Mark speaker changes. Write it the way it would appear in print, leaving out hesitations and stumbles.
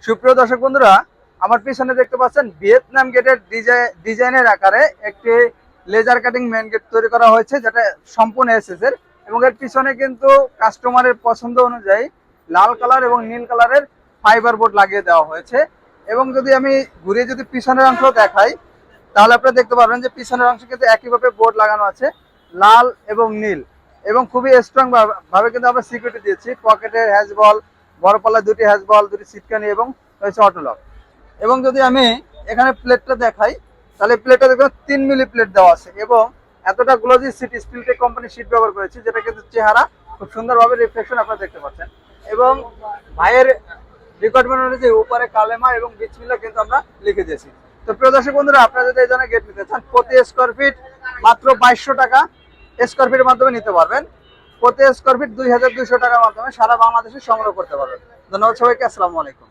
Speaker 1: সুপ্রিয় দর্শক বন্ধুরা, আমার পিছনে দেখতে পাচ্ছেন ভিয়েতনাম গেটের ডিজাইনের আকারে একটি লেজার কাটিং মেন গেট তৈরি করা হয়েছে, যেটা সম্পূর্ণ এসএস এর। এবং এর পিছনে কিন্তু কাস্টমারের পছন্দ অনুযায়ী লাল কালার এবং নীল কালারের ফাইবার বোর্ড লাগিয়ে দেওয়া হয়েছে। এবং যদি আমি ঘুরিয়ে যদি পিছনের অংশ দেখাই, তাহলে আপনারা দেখতে পারবেন যে পিছনের অংশে কিন্তু একইভাবে বোর্ড লাগানো আছে, লাল এবং নীল। এবং খুবই স্ট্রং ভাবে কিন্তু আমরা সিকিউরিটি দিয়েছি। পকেটের হ্যাজবল, বড় পাল্লা দুটি হ্যাজবল, দুটি সিটকানি এবং রয়েছে অটোলক। এবং যদি আমি এখানে প্লেটটা দেখাই, তাহলে প্লেটটা দেখবেন 3 মিলি প্লেট দেওয়া আছে এবং এতটা glossy sheet Steeltech company sheet ব্যবহার করেছি, যেটা কিন্তু চেহারা খুব সুন্দরভাবে রিফ্লেকশন আপনারা দেখতে পাচ্ছেন। এবং ভাইয়ের রিকোয়ারমেন্ট অনুযায়ী উপরে কালেমা এবং বিসমিল্লাহ কিন্তু আমরা লিখে দিয়েছি। তো প্রিয় দর্শক বন্ধুরা, আপনারা যদি এই ধরনের গেট নিতে চান, প্রতি স্কোয়ার ফিট মাত্র 2200 টাকা স্কোয়ার ফিটের মাধ্যমে নিতে পারবেন। প্রতি স্কোয়ার ফিট 2200 টাকার মাধ্যমে সারা বাংলাদেশে সংগ্রহ করতে পারবেন। ধন্যবাদ সবাইকে, আসসালামু আলাইকুম।